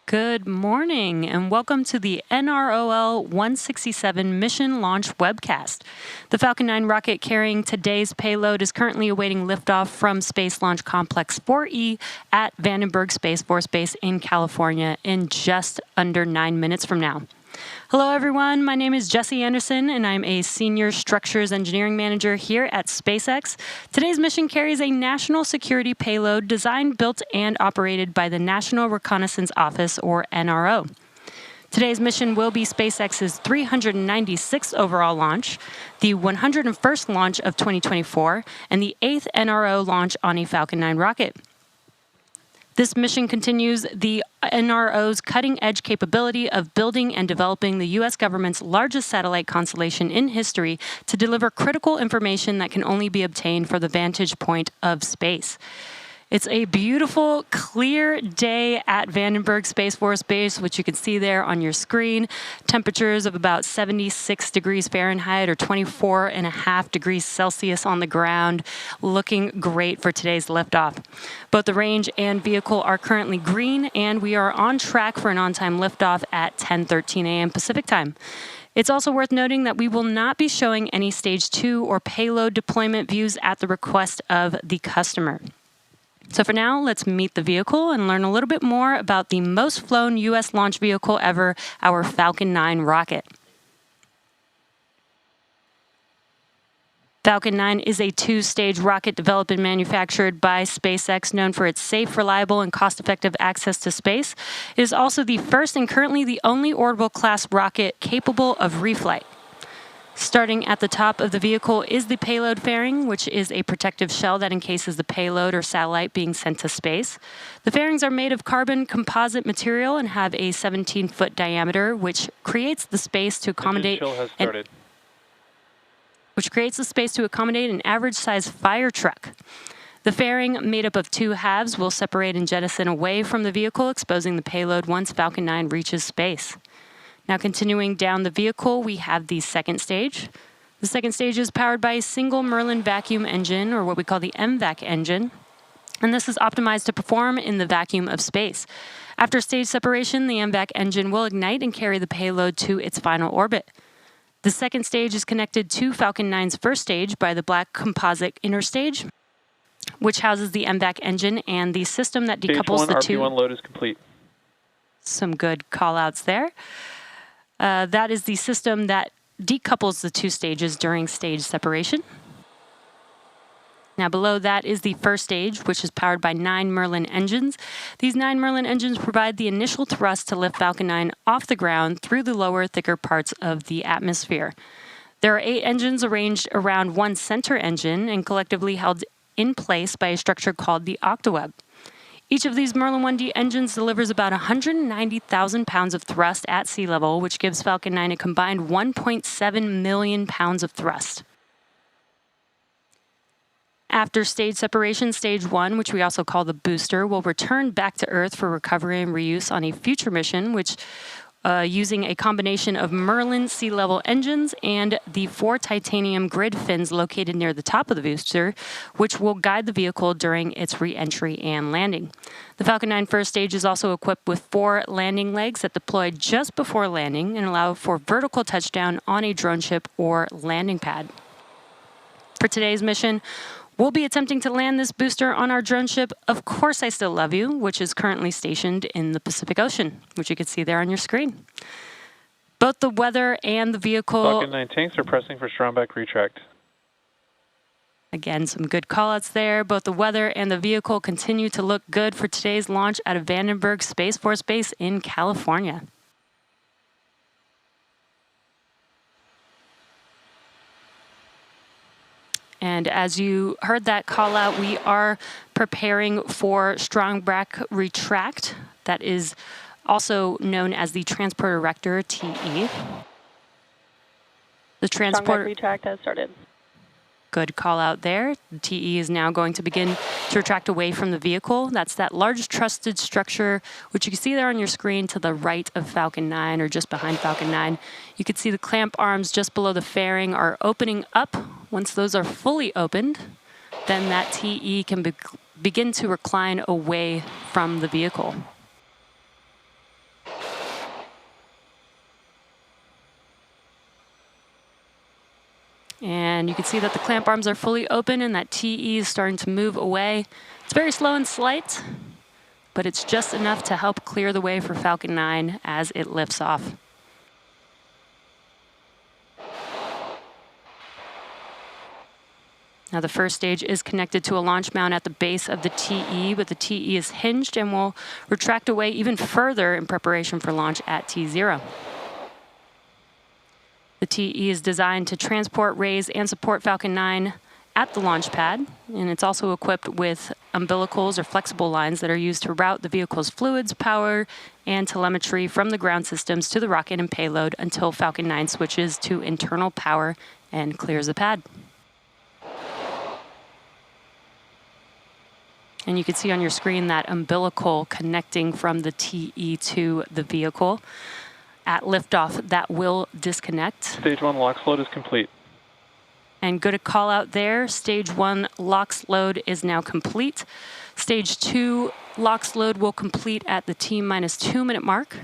Good morning and welcome to the NROL-167 mission launch webcast. The Falcon 9 rocket carrying today's payload is currently awaiting liftoff from Space Launch Complex 4E at Vandenberg Space Force Base in California in just under 9 minutes from now. Hello everyone, my name is Jesse Anderson and I'm a Senior Structures Engineering Manager here at SpaceX. Today's mission carries a national security payload designed, built, and operated by the National Reconnaissance Office, or NRO. Today's mission will be SpaceX's 396th overall launch, the 101st launch of 2024, and the 8th NRO launch on a Falcon 9 rocket. This mission continues the NRO's cutting-edge capability of building and developing the U.S. government's largest satellite constellation in history to deliver critical information that can only be obtained from the vantage point of space. It's a beautiful, clear day at Vandenberg Space Force Base, which you can see there on your screen. Temperatures of about 76 degrees Fahrenheit or 24.5 degrees Celsius on the ground. Looking great for today's liftoff. Both the range and vehicle are currently green, and we are on track for an on-time liftoff at 10:13 a.m. Pacific time. It's also worth noting that we will not be showing any Stage 2 or payload deployment views at the request of the customer. So for now, let's meet the vehicle and learn a little bit more about the most flown U.S. launch vehicle ever, our Falcon 9 rocket. Falcon 9 is a two-stage rocket developed and manufactured by SpaceX, known for its safe, reliable, and cost-effective access to space. It is also the first and currently the only orbital-class rocket capable of reflight. Starting at the top of the vehicle is the payload fairing, which is a protective shell that encases the payload or satellite being sent to space. The fairings are made of carbon composite material and have a 17-foot diameter, which creates the space to accommodate an average-sized fire truck. The fairing, made up of two halves, will separate and jettison away from the vehicle, exposing the payload once Falcon 9 reaches space. Now continuing down the vehicle, we have the second stage. The second stage is powered by a single Merlin vacuum engine, or what we call the MVAC engine, and this is optimized to perform in the vacuum of space. After stage separation, the MVAC engine will ignite and carry the payload to its final orbit. The second stage is connected to Falcon 9's first stage by the black composite inner stage, which houses the MVAC engine and the system that decouples the two. RP1 load is complete. Some good call-outs there. That is the system that decouples the two stages during stage separation. Now below that is the first stage, which is powered by 9 Merlin engines. These 9 Merlin engines provide the initial thrust to lift Falcon 9 off the ground through the lower, thicker parts of the atmosphere. There are 8 engines arranged around one center engine and collectively held in place by a structure called the octaweb. Each of these Merlin 1D engines delivers about 190,000 pounds of thrust at sea level, which gives Falcon 9 a combined 1.7 million pounds of thrust. After stage separation, stage 1, which we also call the booster, will return back to Earth for recovery and reuse on a future mission, which using a combination of Merlin sea-level engines and the 4 titanium grid fins located near the top of the booster, which will guide the vehicle during its re-entry and landing. The Falcon 9 first stage is also equipped with 4 landing legs that deploy just before landing and allow for vertical touchdown on a drone ship or landing pad. For today's mission, we'll be attempting to land this booster on our drone ship, Of Course I Still Love You, which is currently stationed in the Pacific Ocean, which you can see there on your screen. Both the weather and the vehicle... Falcon 9 tanks are pressing for strongback retract. Again, some good callouts there. Both the weather and the vehicle continue to look good for today's launch out of Vandenberg Space Force Base in California. And as you heard that call out, we are preparing for strongback retract. That is also known as the transporter rector, TE. The transporter retract has started. Good call out there. The TE is now going to begin to retract away from the vehicle. That's that large trusted structure, which you can see there on your screen to the right of Falcon 9 or just behind Falcon 9. You can see the clamp arms just below the fairing are opening up. Once those are fully opened, then that TE can begin to recline away from the vehicle. And you can see that the clamp arms are fully open and that TE is starting to move away. It's very slow and slight, but it's just enough to help clear the way for Falcon 9 as it lifts off. Now the first stage is connected to a launch mount at the base of the TE, but the TE is hinged and will retract away even further in preparation for launch at T0. The TE is designed to transport, raise, and support Falcon 9 at the launch pad, and it's also equipped with umbilicals or flexible lines that are used to route the vehicle's fluids, power, and telemetry from the ground systems to the rocket and payload until Falcon 9 switches to internal power and clears the pad. And you can see on your screen that umbilical connecting from the TE to the vehicle. At liftoff, that will disconnect. Stage 1 LOX load is complete. And good to call out there, Stage 1 LOX load is now complete. Stage 2 LOX load will complete at the T-minus 2 minute mark.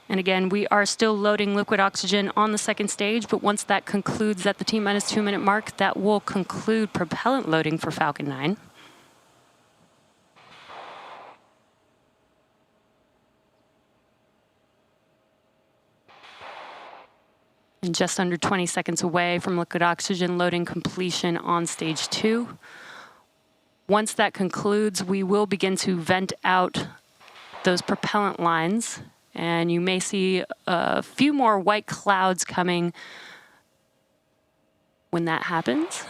And again, we are still loading liquid oxygen on the second stage, but once that concludes at the T-minus 2 minute mark, that will conclude propellant loading for Falcon 9. And just under 20 seconds away from liquid oxygen loading completion on stage 2. Once that concludes, we will begin to vent out those propellant lines. And you may see a few more white clouds coming when that happens.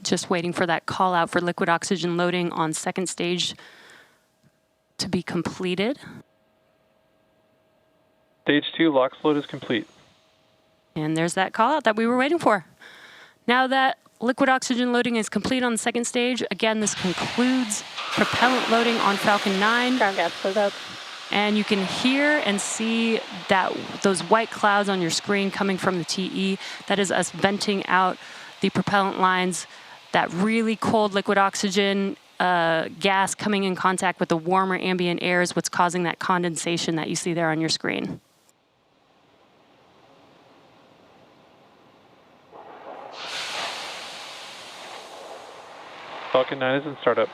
Just waiting for that call out for liquid oxygen loading on second stage to be completed. Stage 2 LOX load is complete. And there's that call out that we were waiting for. Now that liquid oxygen loading is complete on the second stage, again, this concludes propellant loading on Falcon 9. Ground gas closeout. And you can hear and see that those white clouds on your screen coming from the TE. That is us venting out the propellant lines. That really cold liquid oxygen gas coming in contact with the warmer ambient air is what's causing that condensation that you see there on your screen. Falcon 9 is in startup.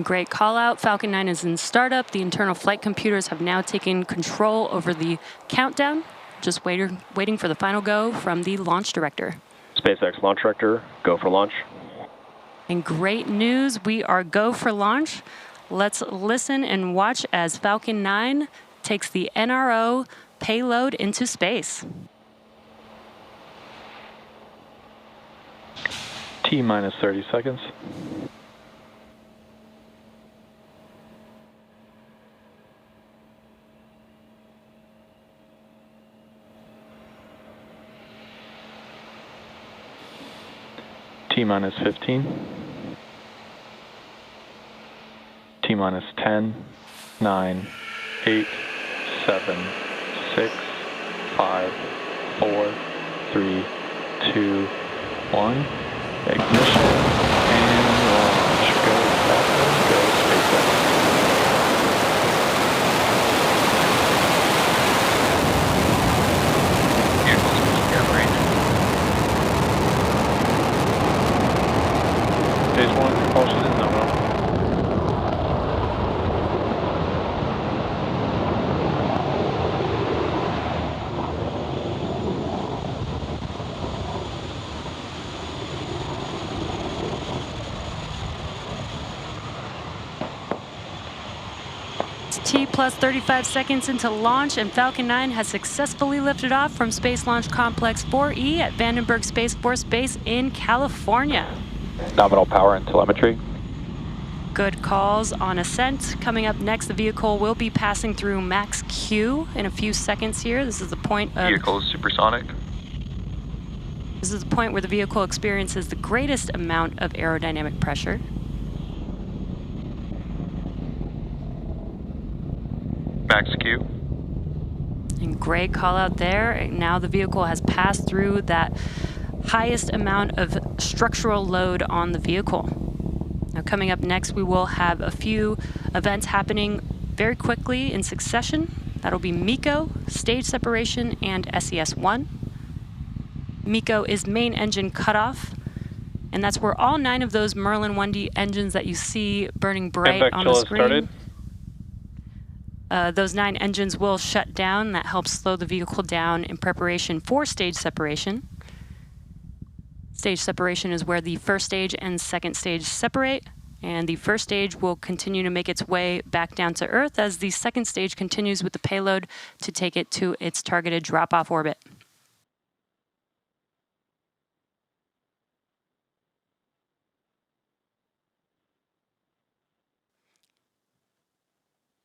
Great call out. Falcon 9 is in startup. The internal flight computers have now taken control over the countdown. Just waiting for the final go from the launch director. SpaceX launch director, go for launch. And great news, we are go for launch. Let's listen and watch as Falcon 9 takes the NRO payload into space. T-minus 30 seconds. T-minus 15. T-minus 10, 9, 8, 7, 6, 5, 4, 3, 2, 1. Ignition and launch. Go Falcon, go SpaceX. Vehicles secure range. Stage 1 propulsion is nominal. T plus 35 seconds into launch, and Falcon 9 has successfully lifted off from Space Launch Complex 4E at Vandenberg Space Force Base in California. Nominal power and telemetry. Good calls on ascent. Coming up next, the vehicle will be passing through max Q in a few seconds here. This is the point of... Vehicle is supersonic. This is the point where the vehicle experiences the greatest amount of aerodynamic pressure. Execute. And great call out there. Now the vehicle has passed through that highest amount of structural load on the vehicle. Now coming up next, we will have a few events happening very quickly in succession. That'll be MECO, stage separation, and SES-1. MECO is main engine cutoff, and that's where all 9 of those Merlin 1D engines that you see burning bright on the screen. Those 9 engines will shut down. That helps slow the vehicle down in preparation for stage separation. Stage separation is where the first stage and second stage separate, and the first stage will continue to make its way back down to Earth as the second stage continues with the payload to take it to its targeted drop-off orbit.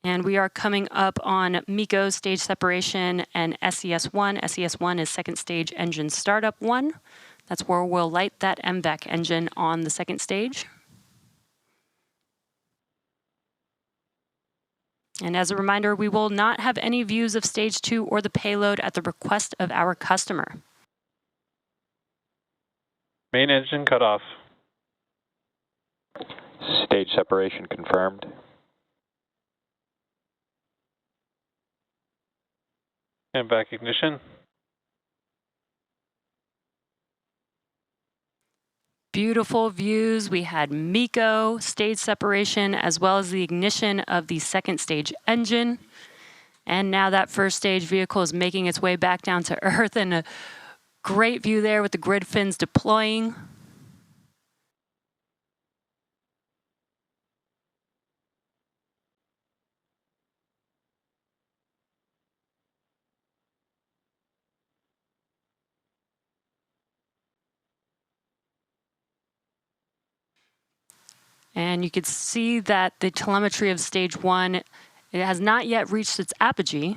And we are coming up on MECO stage separation and SES-1. SES-1 is second stage engine startup 1. That's where we'll light that MVAC engine on the second stage. And as a reminder, we will not have any views of stage 2 or the payload at the request of our customer. Main engine cut off. Stage separation confirmed. And back ignition. Beautiful views. We had MECO, stage separation, as well as the ignition of the second stage engine. And now that first stage vehicle is making its way back down to Earth, and a great view there with the grid fins deploying. And you can see that the telemetry of stage 1, it has not yet reached its apogee,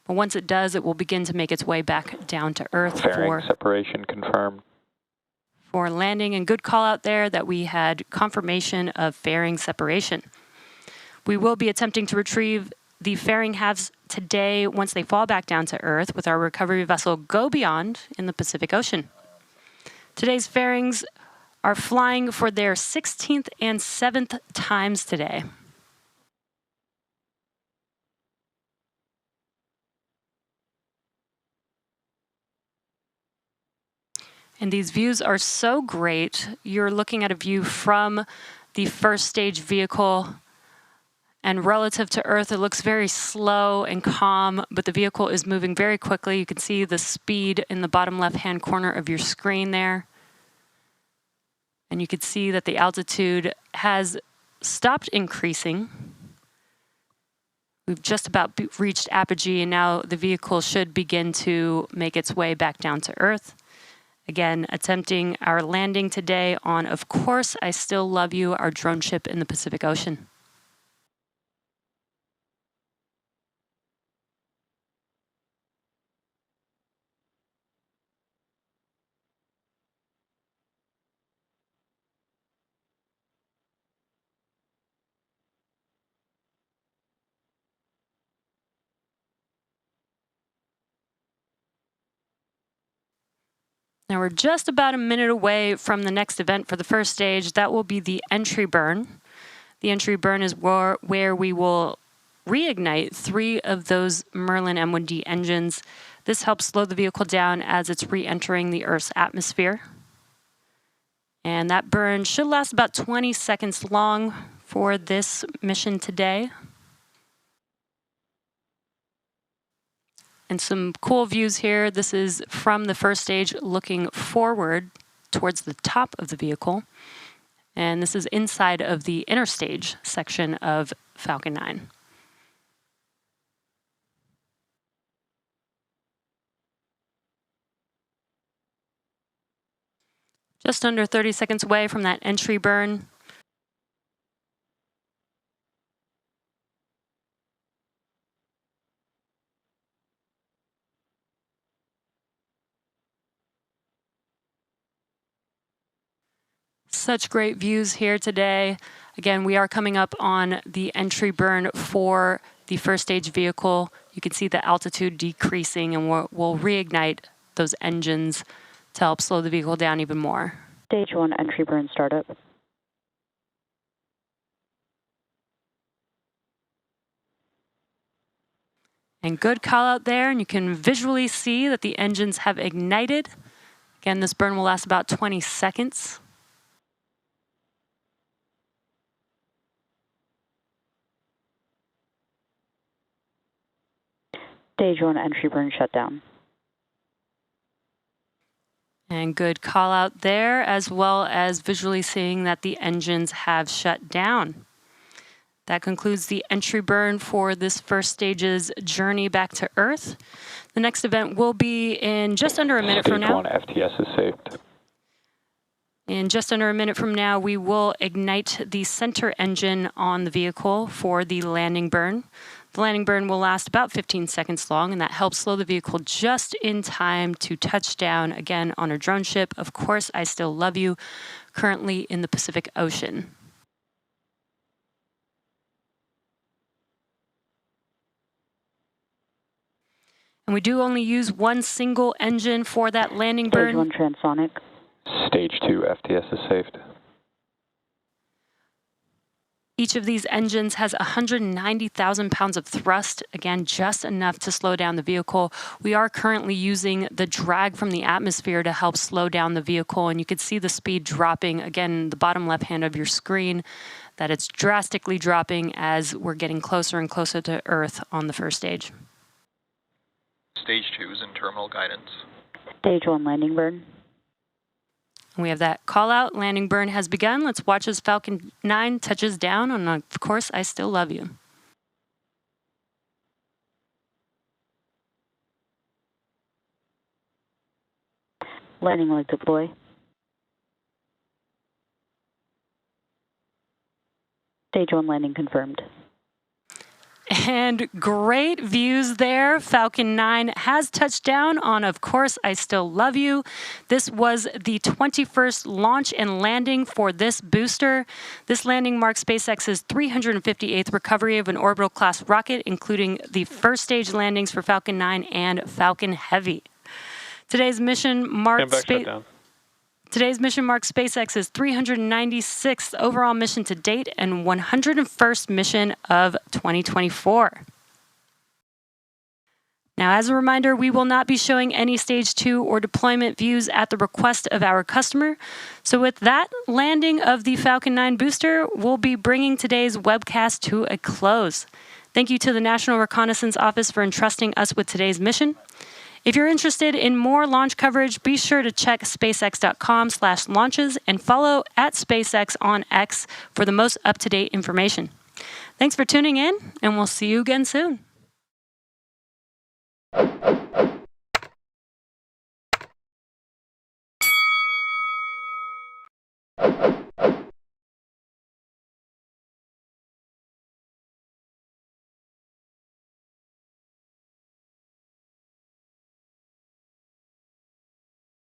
but once it does, it will begin to make its way back down to Earth Fairing separation confirmed. For landing. And good call out there that we had confirmation of fairing separation. We will be attempting to retrieve the fairing halves today once they fall back down to Earth with our recovery vessel Go Beyond in the Pacific Ocean. Today's fairings are flying for their 16th and 7th times today. And these views are so great. You're looking at a view from the first stage vehicle, and relative to Earth, it looks very slow and calm, but the vehicle is moving very quickly. You can see the speed in the bottom left-hand corner of your screen there. And you can see that the altitude has stopped increasing. We've just about reached apogee, and now the vehicle should begin to make its way back down to Earth. Again, attempting our landing today on, of course, I Still Love You, our drone ship in the Pacific Ocean. Now we're just about a minute away from the next event for the first stage. That will be the entry burn. The entry burn is where we will reignite 3 of those Merlin M1D engines. This helps slow the vehicle down as it's re-entering the Earth's atmosphere. And that burn should last about 20 seconds long for this mission today. And some cool views here. This is from the first stage looking forward towards the top of the vehicle. And this is inside of the inner stage section of Falcon 9. Just under 30 seconds away from that entry burn. Such great views here today. Again, we are coming up on the entry burn for the first stage vehicle. You can see the altitude decreasing, and we'll reignite those engines to help slow the vehicle down even more. Stage 1 entry burn startup. And good call out there, and you can visually see that the engines have ignited. Again, this burn will last about 20 seconds. Stage 1 entry burn shutdown. And good call out there, as well as visually seeing that the engines have shut down. That concludes the entry burn for this first stage's journey back to Earth. The next event will be in just under a minute from now. Stage 1 FTS is saved. In just under a minute from now, we will ignite the center engine on the vehicle for the landing burn. The landing burn will last about 15 seconds long, and that helps slow the vehicle just in time to touch down again on a drone ship. Of course, I still love you, currently in the Pacific Ocean. And we do only use one single engine for that landing burn. Stage 1 transonic. Stage 2 FTS is saved. Each of these engines has 190,000 pounds of thrust, again, just enough to slow down the vehicle. We are currently using the drag from the atmosphere to help slow down the vehicle, and you can see the speed dropping, again, the bottom left hand of your screen, that it's drastically dropping as we're getting closer and closer to Earth on the first stage. Stage 2 is in terminal guidance. Stage 1 landing burn. We have that call out. Landing burn has begun. Let's watch as Falcon 9 touches down. And of course, I still love you. Landing leg deploy. Stage 1 landing confirmed. And great views there. Falcon 9 has touched down on, of course, I Still Love You. This was the 21st launch and landing for this booster. This landing marks SpaceX's 358th recovery of an orbital class rocket, including the first stage landings for Falcon 9 and Falcon Heavy. Today's mission marks SpaceX's 396th overall mission to date and 101st mission of 2024. Now, as a reminder, we will not be showing any Stage 2 or deployment views at the request of our customer. So with that landing of the Falcon 9 booster, we'll be bringing today's webcast to a close. Thank you to the National Reconnaissance Office for entrusting us with today's mission. If you're interested in more launch coverage, be sure to check spacex.com/launches and follow @SpaceX on X for the most up-to-date information. Thanks for tuning in, and we'll see you again soon.